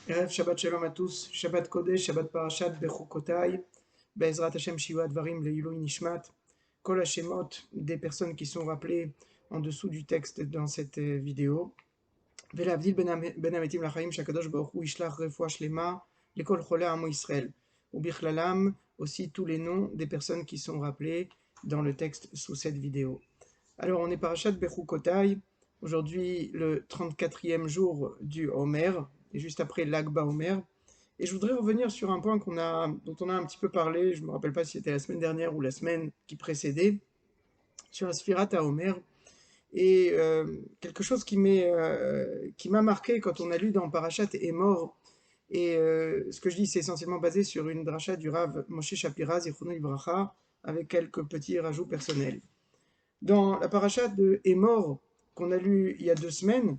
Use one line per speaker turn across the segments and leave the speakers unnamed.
Erev Shabbat Shalom à tous, Shabbat Kodesh, Shabbat Parashat, Bechukotai, Be'ezrat Hashem Shiva Dvarim Leilui Nishmat, Kol Hashemot, des personnes qui sont rappelées en dessous du texte dans cette vidéo. Ve'lavdil ben Ametim Lachaim Shakadosh Baruch Hu Ishlach Refoua Shlema, Lekol Cholei Amo Israël. Ou Bichlalam, aussi tous les noms des personnes qui sont rappelées dans le texte sous cette vidéo. Alors on est Parashat Bechukotai, aujourd'hui le 34e jour du Homer, et juste après l'Ag BaOmer. Et je voudrais revenir sur un point dont on a un petit peu parlé, je ne me rappelle pas si c'était la semaine dernière ou la semaine qui précédait, sur la Sfirat HaOmer. Et quelque chose qui m'a marqué quand on a lu dans Parashat Emor, et ce que je dis c'est essentiellement basé sur une dracha du Rav Moshe Shapira, Zichrono Livracha, avec quelques petits rajouts personnels. Dans la paracha de Emor qu'on a lu il y a 2 semaines,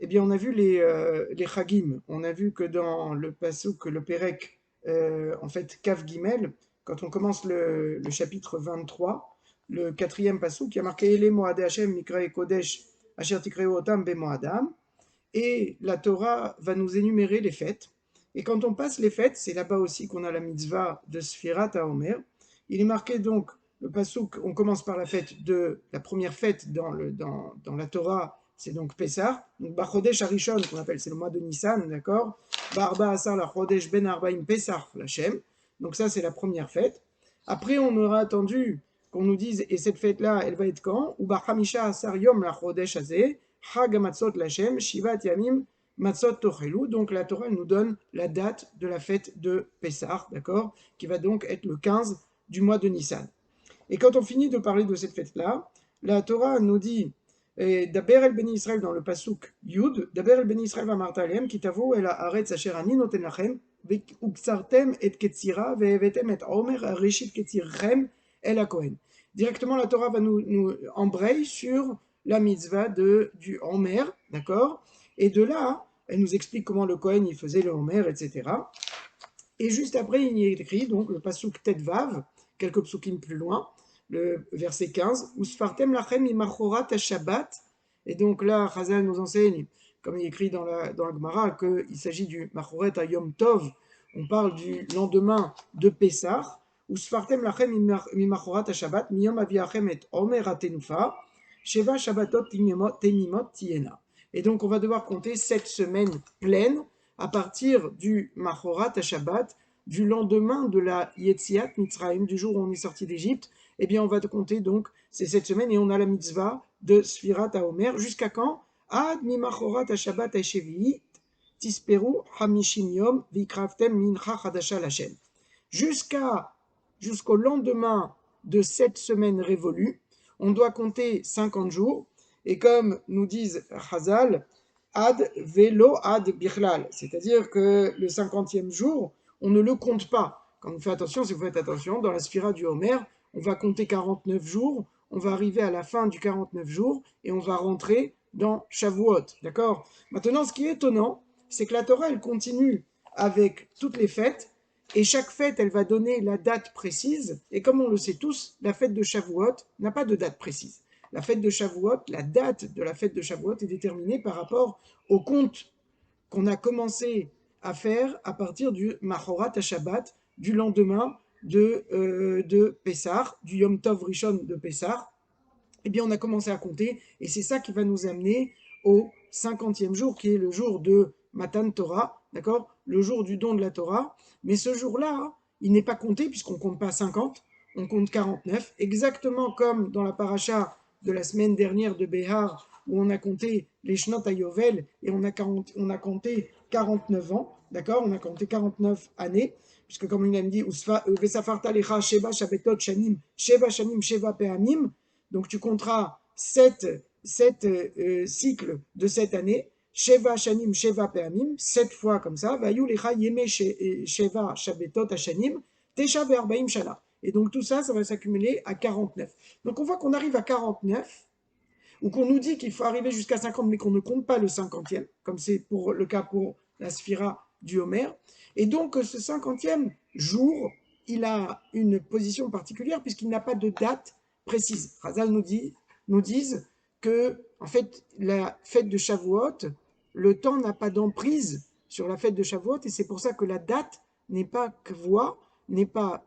eh bien, on a vu les Chagim. On a vu que dans le Pasuk, le Pérec, en fait, Kaf Gimel, quand on commence le chapitre 23, le quatrième Pasuk, qui a marqué Ele Moade Hashem Mikrae Kodesh Asher Tikreu Otam Bemoadam, et la Torah va nous énumérer les fêtes. Et quand on passe les fêtes, c'est là-bas aussi qu'on a la mitzvah de Sfirat HaOmer. Il est marqué donc, le Pasuk, on commence par la première fête dans la Torah, c'est donc Pessah. Donc Bachodesh Arishon, qu'on appelle, c'est le mois de Nissan, d'accord. Barba Asar la Chodesh Ben Arbaim Pessah Lachem. Donc ça, c'est la première fête. Après, on aura attendu qu'on nous dise, et cette fête-là, elle va être quand? Ou Bachamisha Asar Yom la Chodesh Azeh. Chag Matzot Lachem, Shivat Yamim Matzot Tochelu. Donc la Torah nous donne la date de la fête de Pessah, d'accord, qui va donc être le 15 du mois de Nissan. Et quand on finit de parler de cette fête-là, la Torah nous dit Daber el Beni Israël dans le pasuk Yud, Daber el Beni Israël va martalem, kitavo el haaretz asher ani noten lachem, uksartem et ketzira, ve'evetem et omer reshit ketzirchem el hakohen. Directement, la Torah va nous embrayer sur la mitzvah du Homer, d'accord. Et de là, elle nous explique comment le Kohen il faisait le Homer, etc. Et juste après, il y est écrit donc le pasuk Tetvav, quelques psukim plus loin, le verset 15, Usfartem lachem imachorat Shabbat. Et donc là, Chazal nous enseigne, comme il est écrit dans la Gemara, qu'il s'agit du Machoret à Yom Tov. On parle du lendemain de Pessah. Usfartem lachem imachorat Shabbat, miyom aviachem et omer atenufa, sheva Shabbatot temimot tiena. Et donc on va devoir compter 7 semaines pleines à partir du Machorat à Shabbat, du lendemain de la Yetziat Mitzrayim, du jour où on est sorti d'Égypte. Eh bien, on va compter donc ces 7 semaines et on a la mitzvah de Sfirat HaOmer. Jusqu'à quand? Ad mimachorat HaShabbat HaShevi'it tisperu hamishim yom vikravtem mincha chadasha Lashem. Jusqu'au lendemain de cette semaine révolue, on doit compter 50 jours. Et comme nous disent Chazal, ad velo ad bichlal, c'est-à-dire que le 50e jour, on ne le compte pas. Quand vous faites attention, si vous faites attention, dans la Sphira du Homer, on va compter 49 jours, on va arriver à la fin du 49 jours et on va rentrer dans Shavuot, d'accord? Maintenant, ce qui est étonnant, c'est que la Torah, elle continue avec toutes les fêtes, et chaque fête, elle va donner la date précise, et comme on le sait tous, la fête de Shavuot n'a pas de date précise. La fête de Shavuot, la date de la fête de Shavuot est déterminée par rapport au compte qu'on a commencé à faire à partir du Machorat Shabbat, du lendemain de Pessah, du Yom Tov Rishon de Pessah. Eh bien, on a commencé à compter, et c'est ça qui va nous amener au 50e jour, qui est le jour de Matan Torah, d'accord, le jour du don de la Torah. Mais ce jour-là, il n'est pas compté, puisqu'on ne compte pas 50, on compte 49, exactement comme dans la paracha de la semaine dernière de Béhar, où on a compté les Shnot HaYovel, et on a compté 49 ans, d'accord, on a compté 49 années, puisque comme il a dit, Vesafarta lecha sheva shabetot shanim, sheva shanim, sheva peamim, donc tu compteras 7 cycles de cette année, Sheva Shanim, Sheva Peamim, 7 fois comme ça, Vayu Lecha Yeme Sheva Shabetot Hashanim, Tesha Ve'arbaim Shana. Et donc tout ça, ça va s'accumuler à 49. Donc on voit qu'on arrive à 49, ou qu'on nous dit qu'il faut arriver jusqu'à 50, mais qu'on ne compte pas le 50e, comme c'est pour le cas pour la Sphira du Homer. Et donc ce 50e jour, il a une position particulière puisqu'il n'a pas de date précise. Chazal nous disent que, en fait, la fête de Shavuot, le temps n'a pas d'emprise sur la fête de Shavuot, et c'est pour ça que la date n'est pas kvoa, n'est pas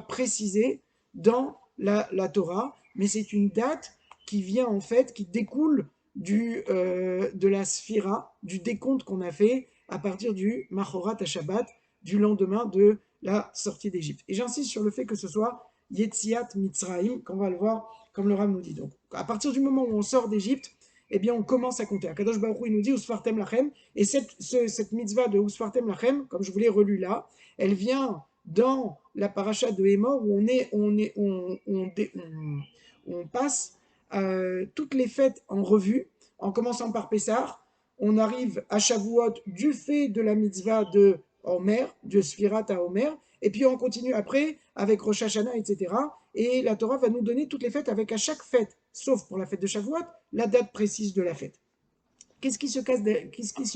précisée dans la Torah, mais c'est une date qui vient en fait, qui découle de la sphira, du décompte qu'on a fait à partir du Machorat à Shabbat, du lendemain de la sortie d'Égypte. Et j'insiste sur le fait que ce soit Yetziat Mitzrayim, qu'on va le voir comme le Rav nous dit. Donc, à partir du moment où on sort d'Égypte, eh bien, on commence à compter. Akadosh Baruch Hu, il nous dit Usfartem Lachem, et cette mitzvah de Usfartem Lachem, comme je vous l'ai relu là, elle vient dans la paracha de Hémor où on passe toutes les fêtes en revue, en commençant par Pessah. On arrive à Shavuot du fait de la mitzvah de Homer, de Sfirat à Homer, et puis on continue après avec Rosh Hashanah, etc. Et la Torah va nous donner toutes les fêtes avec à chaque fête, sauf pour la fête de Shavuot, la date précise de la fête. Qu'est-ce qui se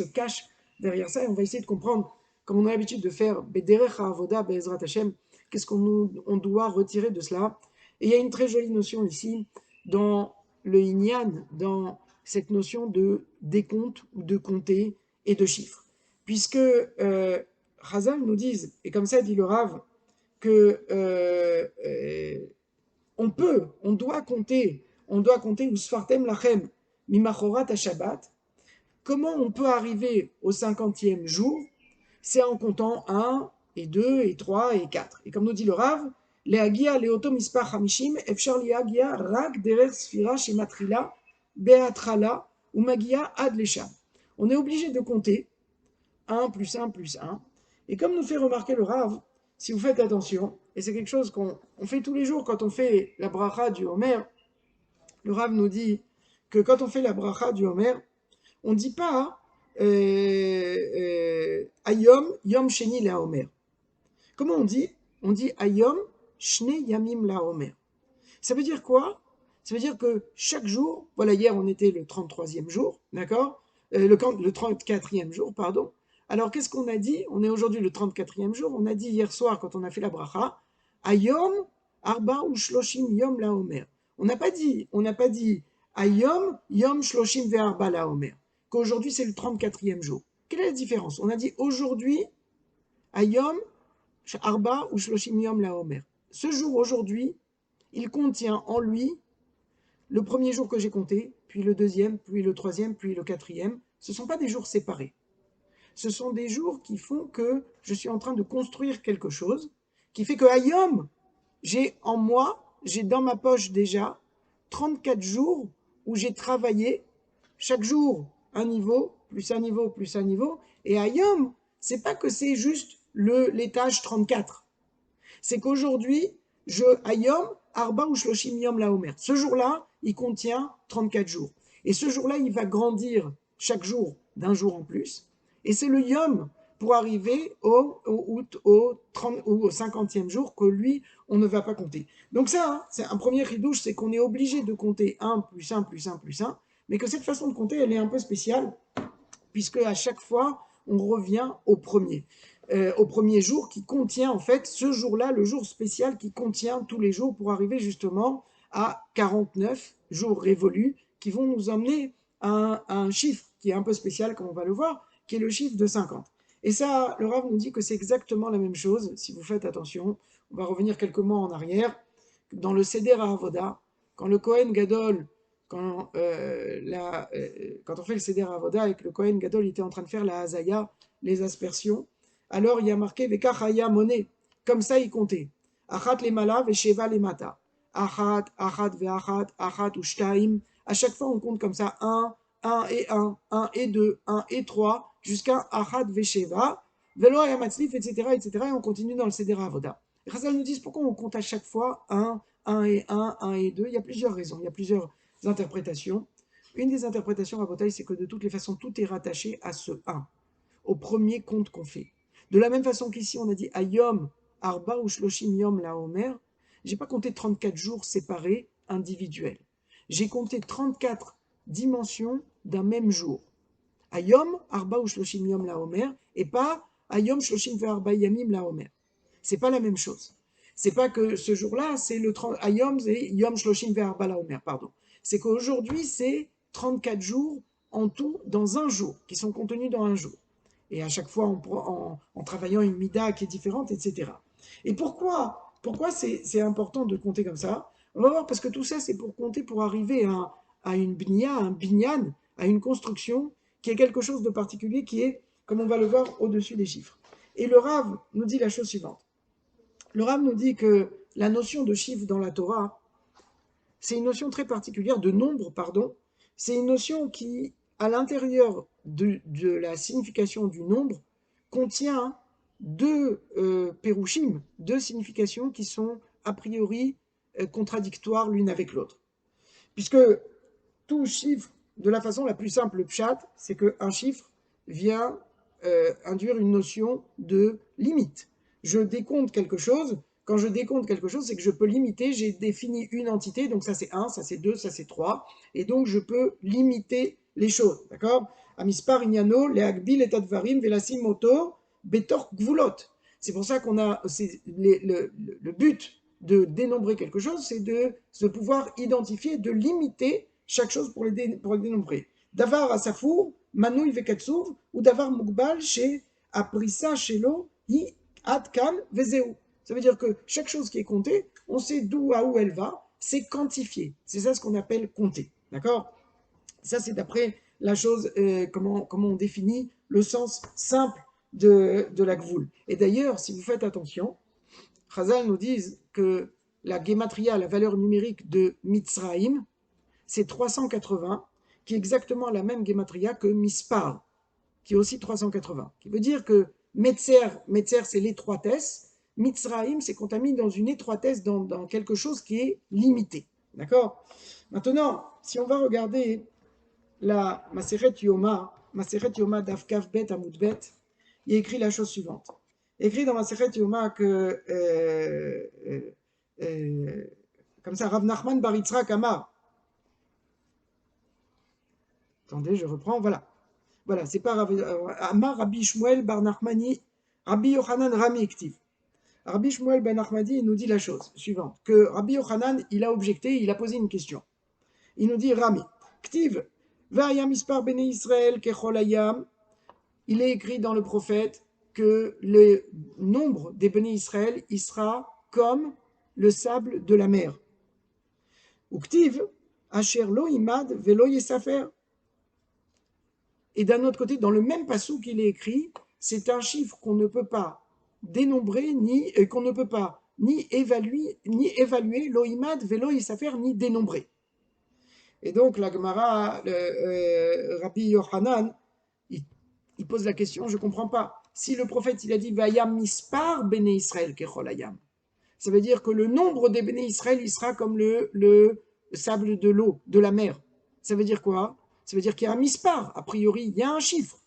cache derrière ça? Et on va essayer de comprendre, comme on a l'habitude de faire, Bederech HaAvoda Be'ezrat Hashem, qu'est-ce qu'on doit retirer de cela? Et il y a une très jolie notion ici, dans le Inyan, dans cette notion de décompte, de compter et de chiffres. Puisque Chazal nous dit, et comme ça dit le Rav, que on doit compter Usfartem Lachem Mimachorat à Shabbat. Comment on peut arriver au 50e jour? C'est en comptant 1, et 2, et 3, et 4. Et comme nous dit le Rav, Leagia Leoto Mispar Hamishim, Efshar Leagia Rak Derer Sfira Shematrila, Beatrala, ou Magia Ad Lesham. On est obligé de compter 1 plus 1 plus 1. Et comme nous fait remarquer le Rav, si vous faites attention, et c'est quelque chose qu'on fait tous les jours quand on fait la bracha du Homer, le Rav nous dit que quand on fait la bracha du Homer, on ne dit pas Ayom Yom Sheni la Homer. Comment on dit? On dit Ayom Shne Yamim la Homer. Ça veut dire quoi? Ça veut dire que chaque jour, voilà, hier on était le 33e jour, d'accord, le 34e jour, pardon. Alors qu'est-ce qu'on a dit? On est aujourd'hui le 34e jour, on a dit hier soir quand on a fait la bracha, Ayom Arba ou Shloshim Yom la Homer. On n'a pas dit Ayom Yom Shloshim ve Arba la Homer, qu'aujourd'hui c'est le 34e jour. Quelle est la différence? On a dit aujourd'hui Ayom Arba ou Shloshim Yom la Homer. Ce jour aujourd'hui, il contient en lui le premier jour que j'ai compté, puis le deuxième, puis le troisième, puis le quatrième. Ce ne sont pas des jours séparés. Ce sont des jours qui font que je suis en train de construire quelque chose, qui fait que Ayom, j'ai en moi, j'ai dans ma poche déjà 34 jours où j'ai travaillé, chaque jour un niveau, plus un niveau, plus un niveau. Et Ayom, c'est pas que c'est juste l'étage 34. C'est qu'aujourd'hui, Ayom, Arba ou Shloshim Yom la Homer. Ce jour-là, il contient 34 jours. Et ce jour-là, il va grandir chaque jour d'un jour en plus. Et c'est le Yom pour arriver au 50e jour que lui, on ne va pas compter. Donc ça, hein, c'est un premier ridouche, c'est qu'on est obligé de compter 1 plus 1 plus 1 plus 1, mais que cette façon de compter, elle est un peu spéciale, puisque à chaque fois, on revient au premier jour qui contient en fait ce jour-là, le jour spécial qui contient tous les jours pour arriver justement à 49 jours révolus qui vont nous emmener à un chiffre qui est un peu spécial comme on va le voir, qui est le chiffre de 50. Et ça, le Rav nous dit que c'est exactement la même chose, si vous faites attention. On va revenir quelques mois en arrière. Dans le Seder HaAvoda, quand le Kohen Gadol, quand on fait le Seder HaAvoda et que le Kohen Gadol était en train de faire la Hazaya, les aspersions, alors il y a marqué Vekachaya Moné. Comme ça, il comptait. Achat les mala, vesheva les mata. Achat, achat ve'achat, achat ou shtaim. À chaque fois, on compte comme ça 1 et 1, 1 et 2, 1 et 3, jusqu'à achat vesheva, velo ayamatzlif, etc., etc. Et on continue dans le Seder Avoda. Et Chazal nous dit pourquoi on compte à chaque fois 1, 1 et 1, 1 et 2. Il y a plusieurs raisons, il y a plusieurs interprétations. Une des interprétations à Botaï, c'est que de toutes les façons, tout est rattaché à ce 1, au premier compte qu'on fait. De la même façon qu'ici, on a dit Ayom, Arba ou Shloshim Yom la Homer, j'ai pas compté 34 jours séparés, individuels. J'ai compté 34 dimensions d'un même jour. Ayom, Arba ou Shloshim Yom la Homer, et pas Ayom, Shloshim ve Arba Yamim la Homer. C'est pas la même chose. C'est pas que ce jour-là, c'est le 30, Ayom et Yom Shloshim ve Arba la Homer, pardon. C'est qu'aujourd'hui, c'est 34 jours en tout dans un jour, qui sont contenus dans un jour. et à chaque fois en travaillant une mida qui est différente, etc. Et pourquoi c'est important de compter comme ça? On va voir, parce que tout ça, c'est pour compter pour arriver à une bnia, un binyan, à une construction qui est quelque chose de particulier, qui est, comme on va le voir, au-dessus des chiffres. Et le Rav nous dit la chose suivante. Le Rav nous dit que la notion de chiffre dans la Torah, c'est une notion très particulière, de nombre, pardon. C'est une notion qui, à l'intérieur de la signification du nombre, contient deux pérouchim, deux significations qui sont a priori contradictoires l'une avec l'autre. Puisque tout chiffre, de la façon la plus simple, le pshat, c'est qu'un chiffre vient induire une notion de limite. Je décompte quelque chose. Quand je décompte quelque chose, c'est que je peux limiter. J'ai défini une entité, donc ça c'est 1, ça c'est 2, ça c'est 3. Et donc je peux limiter les choses. D'accord? Amispar ignano, leagbil et advarim, velasim moto, betor gvulot. C'est pour ça qu'on a. Le but de dénombrer quelque chose, c'est de pouvoir identifier, de limiter chaque chose pour le dénombrer. Davar asafour, manouy vekatsuv, ou davar mugbal chez aprissa shelo, hi adkan vezeu. Ça veut dire que chaque chose qui est comptée, on sait d'où à où elle va, c'est quantifié. C'est ça ce qu'on appelle compter. D'accord? Ça, c'est d'après la chose, comment on définit le sens simple de la gvoul. Et d'ailleurs, si vous faites attention, Chazal nous disent que la gematria, la valeur numérique de Mitzraïm, c'est 380, qui est exactement la même gematria que Mispar, qui est aussi 380. Qui veut dire que Metzer c'est l'étroitesse, Mitzraïm, c'est qu'on t'a mis dans une étroitesse, dans quelque chose qui est limité. D'accord? Maintenant, si on va regarder la Maseret Yoma d'Afkaf Bet Amoud Bet, il y a écrit la chose suivante. Il y a écrit dans Maseret Yoma que, comme ça, Rav Nachman Bar Yitzhak Amar. Attendez, je reprends, voilà. Voilà, c'est pas Amar Rabbi Shmuel Bar Nachmani, Rabbi Yochanan Rami Ektiv. Rabbi Shmuel Ben Nachmadi, il nous dit la chose suivante, que Rabbi Yochanan, il a objecté, il a posé une question. Il nous dit, Rami, Ktiv, Vayam Ispar Bene Israël Kechol Hayam, il est écrit dans le prophète que le nombre des Bene Israël, il sera comme le sable de la mer. Ou Ktiv, Asher lo imad velo yesafer. Et d'un autre côté, dans le même passouk qu'il est écrit, c'est un chiffre qu'on ne peut pas dénombrer, qu'on ne peut pas ni évaluer, loïmad, vélo, isafer, ni dénombrer. Et donc la Gemara, Rabbi Yochanan, il pose la question, je ne comprends pas. Si le prophète il a dit Vayam mispar bene Israël kecholayam, ça veut dire que le nombre des bene Israël il sera comme le sable de l'eau, de la mer. Ça veut dire quoi? Ça veut dire qu'il y a un mispar, a priori, il y a un chiffre.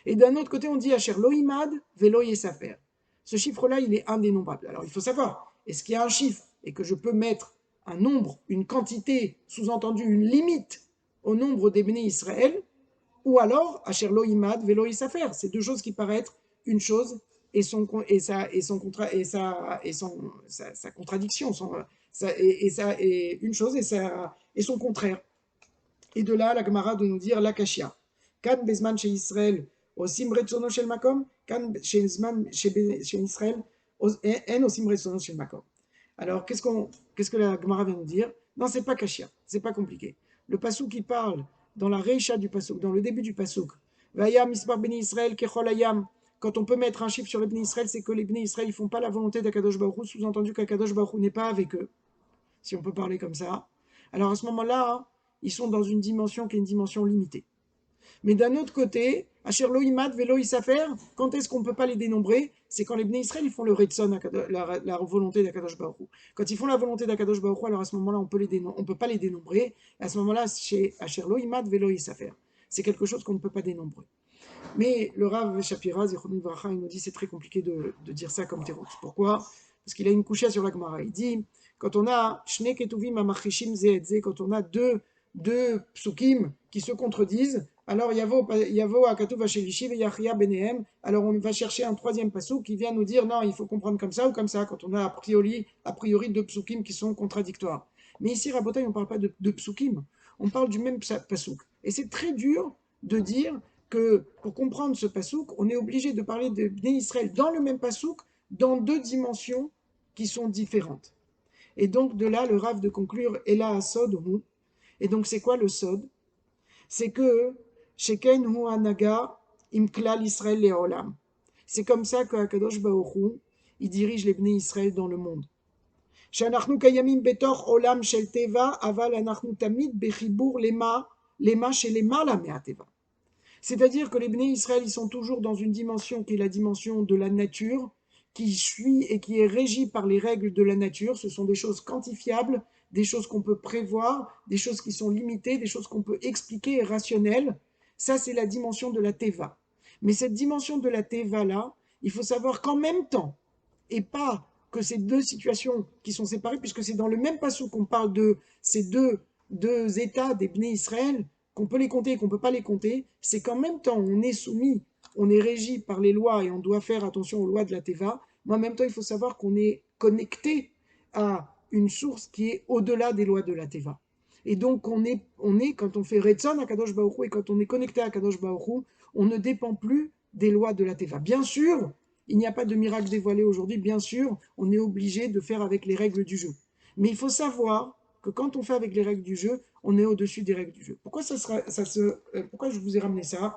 Et d'un autre côté, on dit Asher loïmad velo yesafer. Ce chiffre-là, il est indénombrable. Alors il faut savoir, est-ce qu'il y a un chiffre et que je peux mettre un nombre, une quantité, sous-entendu une limite au nombre des béné Israël, ou alors Asher loïmad velo yesafer. C'est deux choses qui paraissent une chose et sa contradiction, et une chose et son contraire. Et de là, la Gemara de nous dire l'akashia. Kan bezman chez Israël, osim retzono shel makom, kan chez Israël, en osim retzono shel makom. Alors, qu'est-ce que la Gemara vient nous dire? Non, c'est pas kashia, c'est pas compliqué. Le passouk qui parle dans la reisha du passouk, dans le début du passouk, Vayam ismar beni Israël kechol hayam. Quand on peut mettre un chiffre sur les bénis Israël, c'est que les bénis Israël ne font pas la volonté d'Akadosh Baruch Hu, sous-entendu qu'Akadosh Baruch Hu n'est pas avec eux, si on peut parler comme ça. Alors à ce moment-là, ils sont dans une dimension qui est une dimension limitée. Mais d'un autre côté, Asher lo imad velo isafer, quand est-ce qu'on ne peut pas les dénombrer? C'est quand les Bnei Israël ils font le Retson, la volonté d'Akadosh Baruch Hu. Quand ils font la volonté d'Akadosh Baruch Hu, alors à ce moment-là, on ne peut pas les dénombrer. Et à ce moment-là, chez Asher lo imad velo isafer, c'est quelque chose qu'on ne peut pas dénombrer. Mais le Rav Shapira, Zichronim Vracha, il nous dit c'est très compliqué de dire ça comme théroute. Pourquoi? Parce qu'il a une couchée sur la Gemara. Il dit quand on a Shne Ketuvim Amachishim Ze et Ze, quand on a deux psukim qui se contredisent, alors Yavo Akatuv Ashelishi ve Yachia Benehem, alors on va chercher un troisième pasuk qui vient nous dire non, il faut comprendre comme ça ou comme ça, quand on a a priori deux psukim qui sont contradictoires. Mais ici, Rabotai, on ne parle pas de psukim, on parle du même pasuk. Et c'est très dur de dire que pour comprendre ce pasouk, on est obligé de parler de Bnei Israël dans le même pasouk, dans deux dimensions qui sont différentes. Et donc de là, le Rav de conclure, Ela Sod Hu. Et donc c'est quoi le Sod? C'est que Sheken Hu Anaga Im Klal Israël Leolam. C'est comme ça que Akadosh Baruch Hu, il dirige les Bnei Israël dans le monde. שאנחנו קיימים בתוך עולם של טבע, אבל אנחנו תמיד בחיבור למה שלמעלה מהטבע. C'est-à-dire que les Bnei Israël, ils sont toujours dans une dimension qui est la dimension de la nature, qui suit et qui est régie par les règles de la nature. Ce sont des choses quantifiables, des choses qu'on peut prévoir, des choses qui sont limitées, des choses qu'on peut expliquer et rationnelles. Ça, c'est la dimension de la Teva. Mais cette dimension de la Teva-là, il faut savoir qu'en même temps, et pas que ces deux situations qui sont séparées, puisque c'est dans le même passage qu'on parle de ces deux états des Bnei Israël, qu'on peut les compter et qu'on ne peut pas les compter, c'est qu'en même temps, on est soumis, on est régi par les lois et on doit faire attention aux lois de la Teva, mais en même temps, il faut savoir qu'on est connecté à une source qui est au-delà des lois de la Teva. Et donc, on est quand on fait Retzon à Kadosh Baruch Hu et quand on est connecté à Kadosh Baruch Hu, on ne dépend plus des lois de la Teva. Bien sûr, il n'y a pas de miracle dévoilé aujourd'hui, bien sûr, on est obligé de faire avec les règles du jeu. Mais il faut savoir que quand on fait avec les règles du jeu, on est au-dessus des règles du jeu. Pourquoi je vous ai ramené ça?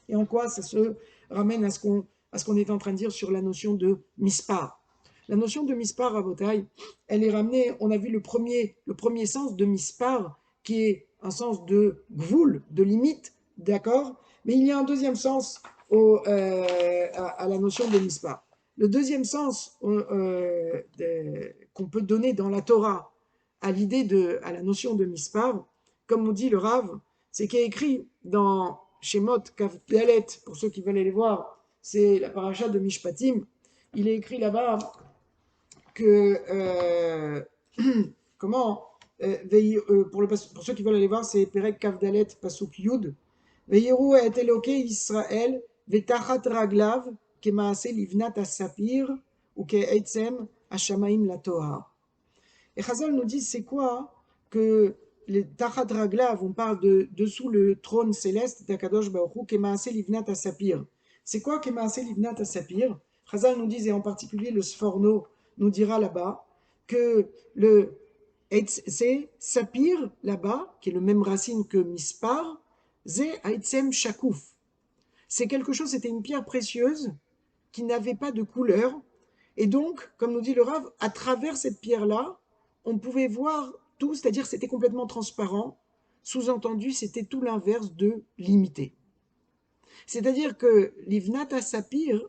Et en quoi ça se ramène à ce qu'on est en train de dire sur la notion de mispar? La notion de mispar à Botaï, elle est ramenée, on a vu le premier sens de mispar, qui est un sens de gvoul, de limite, d'accord? Mais il y a un deuxième sens à la notion de mispar. Le deuxième sens qu'on peut donner dans la Torah à la notion de mispar, comme on dit le Rav, c'est qu'il y a écrit dans Shemot Kaf Dalet, pour ceux qui veulent aller voir, c'est la paracha de Mishpatim. Il est écrit là-bas que comment pour ceux qui veulent aller voir, c'est Perek Kaf Dalet Pasuk Yud. Veyeru et Eloke Israël vetachat raglav kemaase livnat asapir ou ke'etzem hashamaim la Torah. Et Chazal nous dit c'est quoi que les Tachat Raglav, on parle de dessous le trône céleste d'Akadosh Baruch Hu, Kemaase Livnat Asapir. C'est quoi Kemaase Livnat Asapir? Chazal nous dit, et en particulier le Sforno nous dira là-bas, que c'est Sapir là-bas, qui est le même racine que Mispar, Ze Aitzem Shakouf. C'est quelque chose, c'était une pierre précieuse qui n'avait pas de couleur. Et donc, comme nous dit le Rav, à travers cette pierre-là, on pouvait voir tout, c'est-à-dire c'était complètement transparent. Sous-entendu, c'était tout l'inverse de limité. C'est-à-dire que l'ivnat à sapir,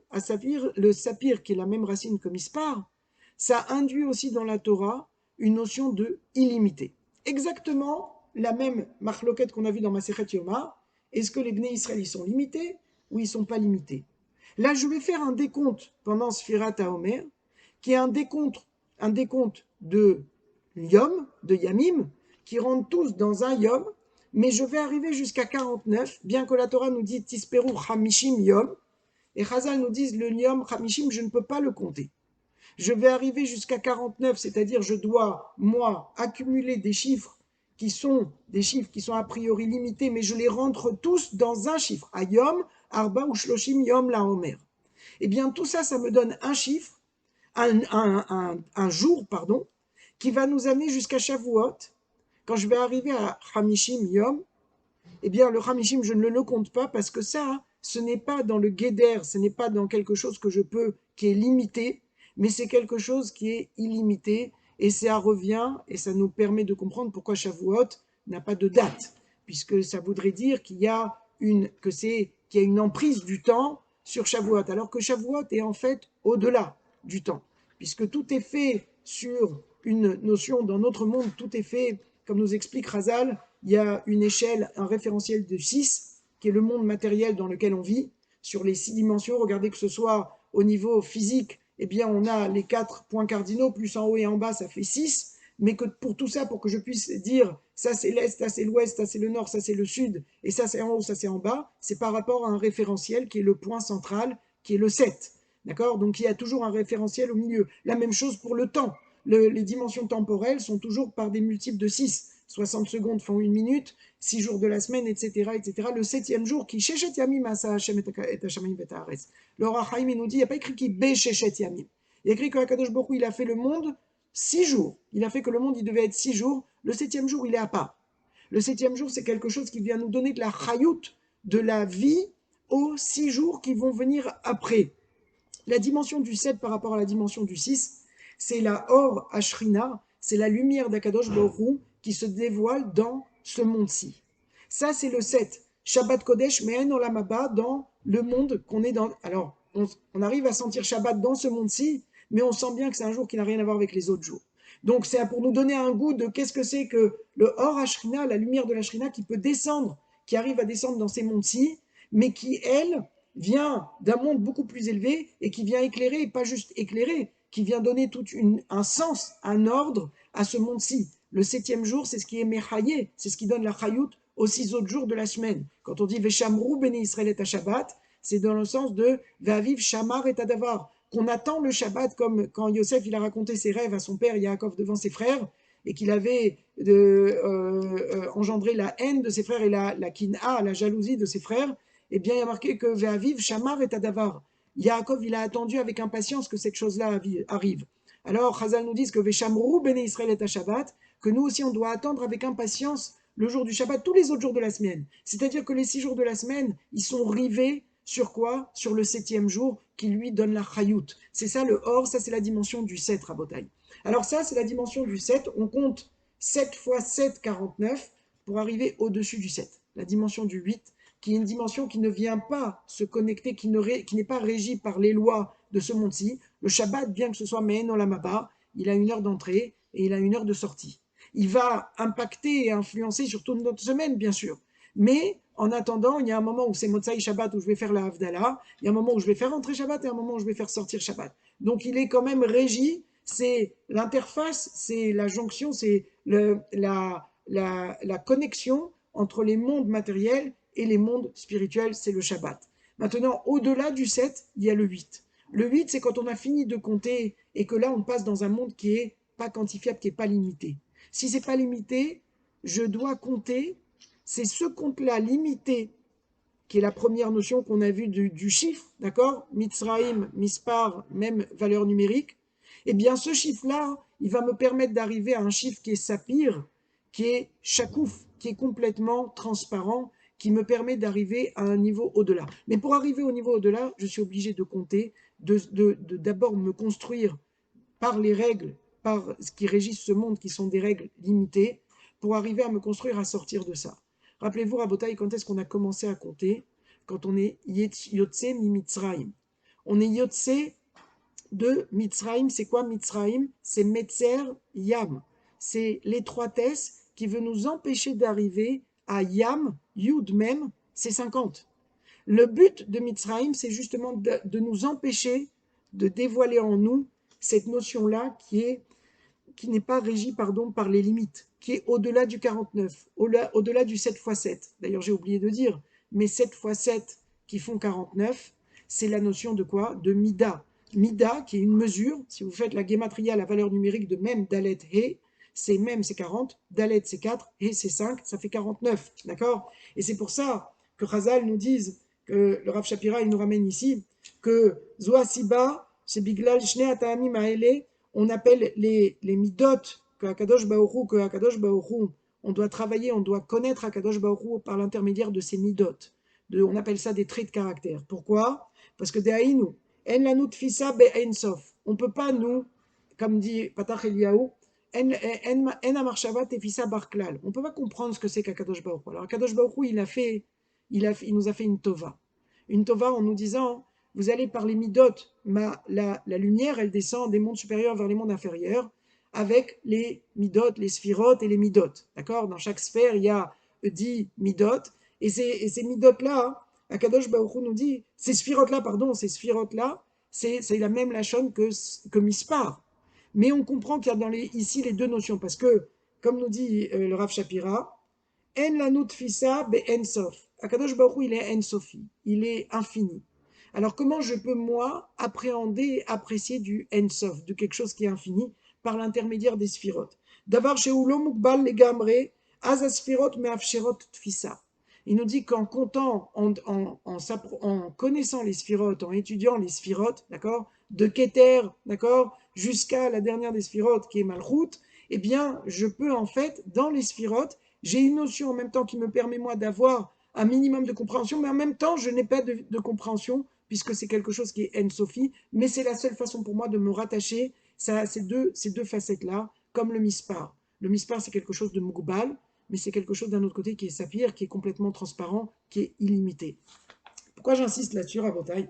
le sapir qui est la même racine que mispar, ça induit aussi dans la Torah une notion de illimité. Exactement la même marloquette qu'on a vue dans Masechet Yoma. Est-ce que les Bnei Israël ils sont limités ou ils ne sont pas limités? Là, je vais faire un décompte pendant Sfirat HaOmer, qui est un décompte de Yom, de Yamim, qui rentrent tous dans un Yom, mais je vais arriver jusqu'à 49, bien que la Torah nous dit Tisperu Hamishim Yom, et Chazal nous dit le Yom Hamishim, je ne peux pas le compter. Je vais arriver jusqu'à 49, c'est-à-dire je dois, moi, accumuler des chiffres qui sont a priori limités, mais je les rentre tous dans un chiffre. À Yom, Arba ou Shloshim Yom la Omer. Eh bien, tout ça, ça me donne un chiffre, un jour, pardon, qui va nous amener jusqu'à Shavuot. Quand je vais arriver à Hamishim Yom, eh bien, le Hamishim, je ne le compte pas parce que ça, ce n'est pas dans le Guéder, ce n'est pas dans quelque chose que je peux, qui est limité, mais c'est quelque chose qui est illimité, et ça revient, et ça nous permet de comprendre pourquoi Shavuot n'a pas de date, puisque ça voudrait dire qu'il y a une emprise du temps sur Shavuot, alors que Shavuot est en fait au-delà du temps, puisque tout est fait sur une notion, dans notre monde, tout est fait, comme nous explique Razal, il y a une échelle, un référentiel de 6, qui est le monde matériel dans lequel on vit, sur les 6 dimensions. Regardez que ce soit au niveau physique, eh bien on a les 4 points cardinaux, plus en haut et en bas, ça fait 6, mais que pour tout ça, pour que je puisse dire, ça c'est l'Est, ça c'est l'Ouest, ça c'est le Nord, ça c'est le Sud, et ça c'est en haut, ça c'est en bas, c'est par rapport à un référentiel qui est le point central, qui est le 7. D'accord? Donc il y a toujours un référentiel au milieu. La même chose pour le temps. Les dimensions temporelles sont toujours par des multiples de 6. 60 secondes font 1 minute, 6 jours de la semaine, etc., etc. Le 7e jour, qui Sheshet Yamim Asa Hashem et Hashamayim et Haaretz. Le Or HaChaim, il nous dit, il n'y a pas écrit qui Be Sheshet Yamim. Il y a écrit que Akadosh Baruch Hu, il a fait le monde 6 jours. Il a fait que le monde, il devait être 6 jours. Le 7e jour, il est à part. Le 7e jour, c'est quelque chose qui vient nous donner de la chayout, de la vie, aux 6 jours qui vont venir après. La dimension du 7 par rapport à la dimension du 6, c'est la Or Ashrina, c'est la lumière d'Akadosh Baruch Hu qui se dévoile dans ce monde-ci. Ça, c'est le 7. Shabbat Kodesh, Me'en Olam Haba, dans le monde qu'on est dans. Alors, on arrive à sentir Shabbat dans ce monde-ci, mais on sent bien que c'est un jour qui n'a rien à voir avec les autres jours. Donc, c'est pour nous donner un goût de qu'est-ce que c'est que le Or Ashrina, la lumière de la Shrina qui peut descendre, qui arrive à descendre dans ces mondes-ci, mais qui, elle, vient d'un monde beaucoup plus élevé et qui vient éclairer, et pas juste éclairer, qui vient donner tout un sens, un ordre à ce monde-ci. Le 7e jour, c'est ce qui est Mechaye, c'est ce qui donne la Chayout aux 6 autres jours de la semaine. Quand on dit Veshamrou Bene Israël et Shabbat, c'est dans le sens de Vaviv Shamar et Adavar, qu'on attend le Shabbat comme quand Yosef il a raconté ses rêves à son père Yaakov devant ses frères et qu'il avait engendré la haine de ses frères et la kin'a, la jalousie de ses frères. Eh bien, il y a marqué que Ve'aviv Shamar et Adavar. Yaakov, il a attendu avec impatience que cette chose-là arrive. Alors, Chazal nous dit que Veshamrou Bene Israël et Shabbat, que nous aussi, on doit attendre avec impatience le jour du Shabbat, tous les autres jours de la semaine. C'est-à-dire que les 6 jours de la semaine, ils sont rivés sur quoi? Sur le 7e jour qui lui donne la chayout. C'est ça le or, ça c'est la dimension du 7, Rabotai. Alors ça, c'est la dimension du 7. On compte 7 fois 7, 49 pour arriver au-dessus du 7. La dimension du 8, qui est une dimension qui ne vient pas se connecter, qui n'est pas régie par les lois de ce monde-ci. Le Shabbat, bien que ce soit Me'en Olam Haba, il a une heure d'entrée et il a une heure de sortie. Il va impacter et influencer sur toute notre semaine, bien sûr. Mais en attendant, il y a un moment où c'est Motsai Shabbat où je vais faire la Havdalah, il y a un moment où je vais faire entrer Shabbat et un moment où je vais faire sortir Shabbat. Donc il est quand même régi, c'est l'interface, c'est la jonction, c'est la connexion entre les mondes matériels et les mondes spirituels, c'est le Shabbat. Maintenant, au-delà du 7, il y a le 8. Le 8, c'est quand on a fini de compter et que là, on passe dans un monde qui est pas quantifiable, qui n'est pas limité. Si c'est pas limité, je dois compter. C'est ce compte-là limité qui est la première notion qu'on a vue du chiffre, d'accord? Mitzraïm, Mispar, même valeur numérique. Eh bien, ce chiffre-là, il va me permettre d'arriver à un chiffre qui est Sapir, qui est Chakouf, qui est complètement transparent, qui me permet d'arriver à un niveau au-delà. Mais pour arriver au niveau au-delà, je suis obligé de compter, d'abord me construire par les règles, par ce qui régisse ce monde, qui sont des règles limitées, pour arriver à me construire à sortir de ça. Rappelez-vous, Rabotai, quand est-ce qu'on a commencé à compter? Quand on est Yotse mi Mitzraïm. On est Yotse de Mitzraïm. C'est quoi Mitzraïm? C'est Metzer Yam. C'est l'étroitesse qui veut nous empêcher d'arriver à Yam, Yud même, c'est 50. Le but de Mitzraïm, c'est justement de nous empêcher de dévoiler en nous cette notion-là qui n'est pas régie par les limites, qui est au-delà du 49, au-delà du 7 x 7. D'ailleurs, j'ai oublié de dire, mais 7 x 7 qui font 49, c'est la notion de quoi? De Mida. Mida, qui est une mesure, si vous faites la guématria, la valeur numérique de Mem, Dalet, He, c'est Mem, c'est 40, Dalet, c'est 4, He, c'est 5, ça fait 49, d'accord? Et c'est pour ça que Chazal nous dise, que le Rav Shapira, il nous ramène ici, que Zoa Siba, c'est Biglal Shnei Ata'amim Ha'ele, on appelle les midot que Akadosh Baruch Hu, on doit travailler, on doit connaître Akadosh Baruch Hu par l'intermédiaire de ces midot. On appelle ça des traits de caractère. Pourquoi? Parce que Dehaïnu, En lanu tfisa be'en sof. On ne peut pas nous, comme dit Patach Eliyahu, En amarshava tefisa barklal. On ne peut pas comprendre ce que c'est qu'Akadosh Baruch Hu. Alors Akadosh Baruch Hu, il nous a fait une tova. Une tova en nous disant, vous allez par les midot, la lumière, elle descend des mondes supérieurs vers les mondes inférieurs, avec les midot, les sphirotes et les midot. D'accord? Dans chaque sphère, il y a 10 midot, et ces midot-là, Akadosh Baruch Hu nous dit, ces sphirotes-là, c'est la même lachon que Mispar. Mais on comprend qu'il y a ici les deux notions, parce que, comme nous dit le Rav Shapira, En lanu tfisa be'en sof. Akadosh Baruch Hu, il est en sofi, il est infini. Alors comment je peux, moi, appréhender, apprécier du en sof, de quelque chose qui est infini, par l'intermédiaire des sphirotes? D'avar shehu lo mukbal legamre Az asfirot me'afsherot tfisa. Il nous dit qu'en comptant, en connaissant les sphirotes, en étudiant les sphirotes, d'accord, de Keter, d'accord, jusqu'à la dernière des sphirotes qui est Malchut, eh bien, je peux en fait, dans les sphirotes, j'ai une notion en même temps qui me permet moi d'avoir un minimum de compréhension, mais en même temps, je n'ai pas de compréhension puisque c'est quelque chose qui est En-Sophie, mais c'est la seule façon pour moi de me rattacher à ces deux facettes-là, comme le mispar. Le mispar, c'est quelque chose de Mughbal, mais c'est quelque chose d'un autre côté qui est saphir, qui est complètement transparent, qui est illimité. Pourquoi j'insiste là-dessus, Rabotai?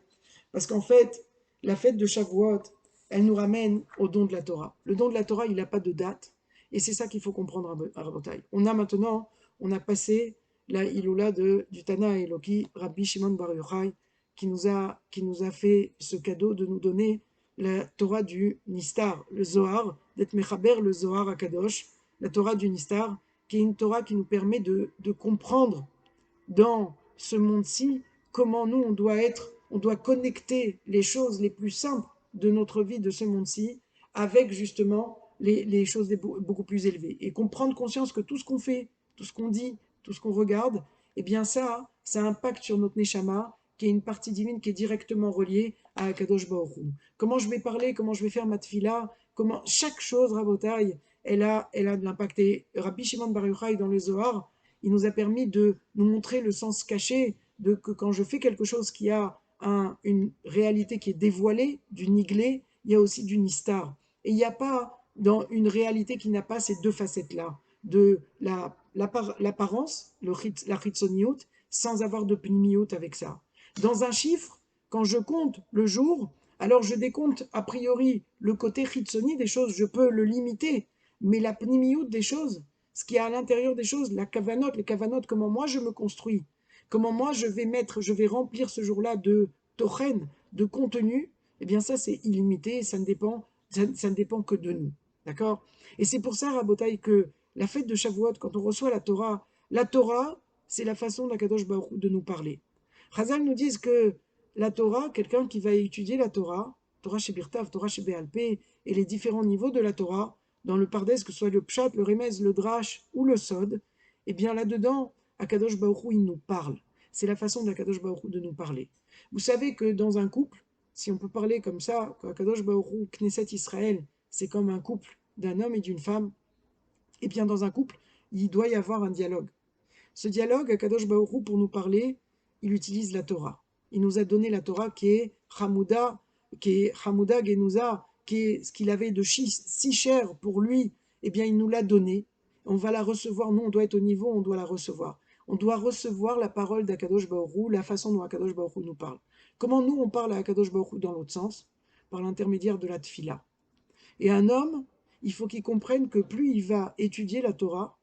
Parce qu'en fait, la fête de Shavuot, elle nous ramène au don de la Torah. Le don de la Torah, il n'a pas de date, et c'est ça qu'il faut comprendre à Rabotai. On a passé la Iloula du Tana Eloki, Rabbi Shimon Bar Yochai, qui nous a fait ce cadeau de nous donner la Torah du Nistar, le Zohar, d'être Mechaber, le Zohar à Kadosh, la Torah du Nistar, qui est une Torah qui nous permet de comprendre dans ce monde-ci comment nous, on doit connecter les choses les plus simples de notre vie, de ce monde-ci, avec justement les choses beaucoup plus élevées. Et qu'on prenne conscience que tout ce qu'on fait, tout ce qu'on dit, tout ce qu'on regarde, eh bien ça impacte sur notre Neshama, qui est une partie divine qui est directement reliée à Akadosh Baruch Hu. Comment je vais parler, comment je vais faire ma tfila, comment chaque chose, Rabotai, elle a de l'impact. Et Rabbi Shimon Bar Yochai dans le Zohar, il nous a permis de nous montrer le sens caché de que quand je fais quelque chose qui a une réalité qui est dévoilée, du niglé, il y a aussi du nistar. Et il n'y a pas dans une réalité qui n'a pas ces deux facettes-là, de l'apparence, la chitzoniout, sans avoir de pnimiout avec ça. Dans un chiffre, quand je compte le jour, alors je décompte a priori le côté chitzoni des choses, je peux le limiter, mais la pnimiout des choses, ce qui est à l'intérieur des choses, les kavanotes, comment moi je me construis, comment moi je vais remplir ce jour-là de tochen, de contenu, eh bien ça c'est illimité, ça ne dépend que de nous, d'accord? Et c'est pour ça, Rabotai, que la fête de Shavuot, quand on reçoit la Torah, c'est la façon d'Akadosh Baruch Hu de nous parler. Chazal nous disent que la Torah, quelqu'un qui va étudier la Torah, Torah chez Birtav, Torah chez Béalpé, et les différents niveaux de la Torah, dans le Pardes, que ce soit le Pshat, le Remez, le Drash ou le Sod, eh bien là-dedans, Akadosh Baruch Hu, il nous parle. C'est la façon d'Akadosh Baruch Hu de nous parler. Vous savez que dans un couple, si on peut parler comme ça, qu'Akadosh Baruch Hu, Knesset Israël, c'est comme un couple d'un homme et d'une femme, eh bien dans un couple, il doit y avoir un dialogue. Ce dialogue, Akadosh Baruch Hu, pour nous parler, il utilise la Torah. Il nous a donné la Torah qui est Hamouda Genouza, qui est ce qu'il avait de si cher pour lui, eh bien il nous l'a donné. On va la recevoir, nous on doit être au niveau, on doit la recevoir. On doit recevoir la parole d'Akadosh Baruch Hu, la façon dont Akadosh Baruch Hu nous parle. Comment nous on parle à Akadosh Baruch Hu dans l'autre sens? Par l'intermédiaire de la tfila. Et un homme, il faut qu'il comprenne que plus il va étudier la Torah,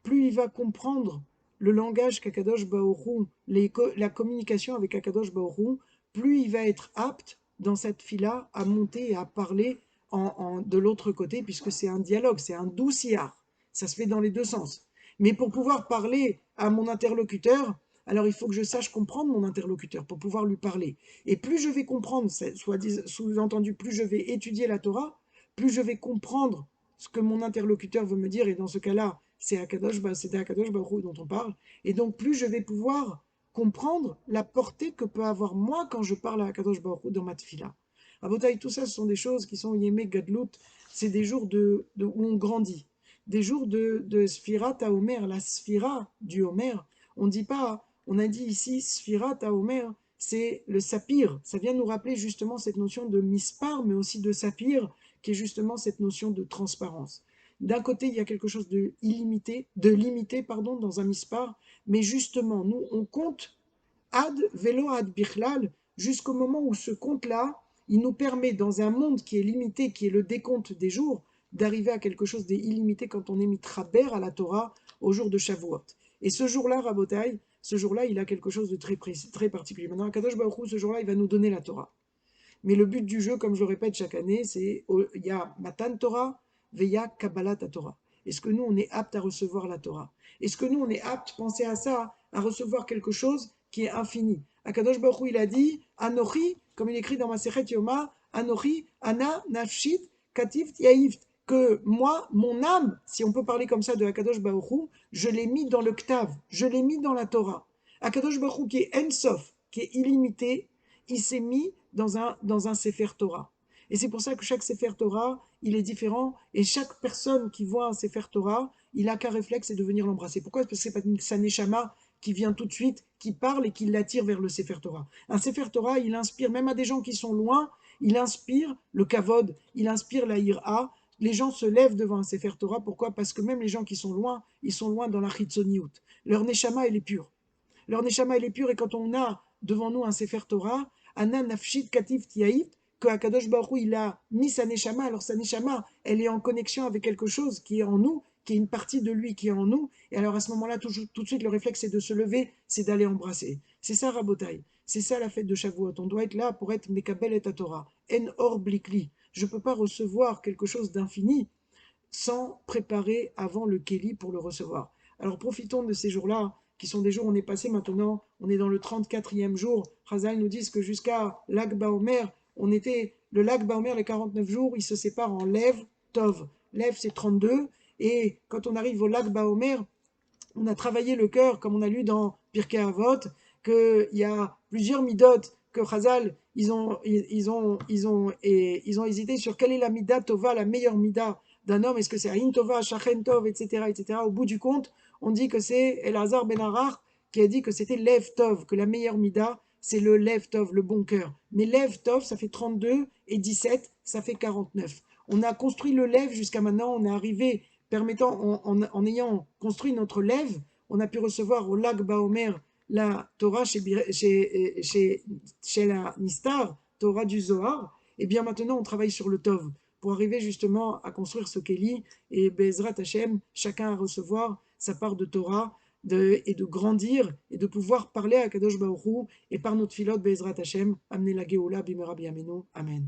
plus il va comprendre le langage qu'Akadosh Baoru, la communication avec Akadosh Baoru, plus il va être apte dans cette fila à monter et à parler de l'autre côté, puisque c'est un dialogue, c'est un douciard. Ça se fait dans les deux sens. Mais pour pouvoir parler à mon interlocuteur, alors il faut que je sache comprendre mon interlocuteur pour pouvoir lui parler. Et plus je vais comprendre, soit sous-entendu, plus je vais étudier la Torah, plus je vais comprendre ce que mon interlocuteur veut me dire, et dans ce cas-là, c'est Akadosh Baruch Hu dont on parle, et donc plus je vais pouvoir comprendre la portée que peut avoir moi quand je parle à Akadosh Baruch Hu dans ma tfila. Rabotai, tout ça, ce sont des choses qui sont Yemé Gadlut, c'est des jours où on grandit, des jours de Sfirat à Omer, la Sphira du Omer. On dit pas, on a dit ici Sfirat à Omer, c'est le sapir. Ça vient nous rappeler justement cette notion de mispar, mais aussi de sapir, qui est justement cette notion de transparence. D'un côté, il y a quelque chose de limité, pardon, dans un mispar, mais justement, nous, on compte ad velo ad bichlal, jusqu'au moment où ce compte-là, il nous permet, dans un monde qui est limité, qui est le décompte des jours, d'arriver à quelque chose d'illimité quand on est mitraber à la Torah au jour de Shavuot. Et ce jour-là, Rabotai, ce jour-là, il a quelque chose de très précis, très particulier. Maintenant, Kadosh Baruch Hu, ce jour-là, il va nous donner la Torah. Mais le but du jeu, comme je le répète chaque année, c'est il y a Matan Torah, veya Kabbalat Torah. Est-ce que nous, on est apte à recevoir la Torah? Est-ce que nous, on est apte, pensez à ça, à recevoir quelque chose qui est infini? Akadosh Baruch Hu, il a dit, Anochi, comme il écrit dans ma Sechet Yoma, Anochi, Ana, Nafshit, Katif, Yahift. que moi, mon âme, si on peut parler comme ça de Akadosh Baruch Hu, je l'ai mis dans le Ktav, je l'ai mis dans la Torah. Akadosh Baruch Hu, qui est Ensof, qui est illimité, il s'est mis dans un Sefer Torah. Et c'est pour ça que chaque Sefer Torah, il est différent, et chaque personne qui voit un Sefer Torah, il a qu'un réflexe, c'est de venir l'embrasser. Pourquoi? Parce que c'est pas sa Neshama qui vient tout de suite, qui parle et qui l'attire vers le Sefer Torah. Un Sefer Torah, il inspire, même à des gens qui sont loin, il inspire le Kavod, il inspire la Ira. Les gens se lèvent devant un Sefer Torah. Pourquoi? Parce que même les gens qui sont loin, ils sont loin dans la Chitzoniout. Leur Neshama, elle est pure. Leur Neshama, elle est pure. Et quand on a devant nous un Sefer Torah, Ana Nafshit Katif Tiaït, que Akadosh Baruch Hu, il a mis sa Neshama. Alors sa Neshama, elle est en connexion avec quelque chose qui est en nous, qui est une partie de lui qui est en nous. Et alors à ce moment-là, tout de suite, le réflexe, c'est de se lever, c'est d'aller embrasser. C'est ça, Rabotai. C'est ça la fête de Shavuot. On doit être là pour être Mekabel et Torah. En or blikli. Je ne peux pas recevoir quelque chose d'infini sans préparer avant le Kéli pour le recevoir. Alors profitons de ces jours-là, qui sont des jours où on est passé maintenant, on est dans le 34e jour. Chazal nous dit que jusqu'à Lag Baomer, on était, le Lag Baomer, les 49 jours, il se sépare en Lev, Tov. Lev, c'est 32, et quand on arrive au Lag Baomer, on a travaillé le cœur, comme on a lu dans Pirkei Avot, qu'il y a plusieurs midot que Chazal, ils ont hésité sur quelle est la mida tova, la meilleure mida d'un homme. Est-ce que c'est Aïn tova, Shachen tov, etc., etc. Au bout du compte, on dit que c'est Elazar ben Arach qui a dit que c'était Lev tov, que la meilleure mida, c'est le Lev tov, le bon cœur. Mais Lev tov, ça fait 32 et 17, ça fait 49. On a construit le Lev jusqu'à maintenant, on est arrivé permettant, en ayant construit notre lève, on a pu recevoir au lac Baomer la Torah chez la Nistar, Torah du Zohar. Et bien maintenant, on travaille sur le Tov pour arriver justement à construire ce Kéli et Bezrat Hashem, chacun à recevoir sa part de Torah et de grandir et de pouvoir parler à Kadosh Baruch Hu et par notre filote Bezrat Hashem, amener la Géoula Bimera Biamenu. Amen.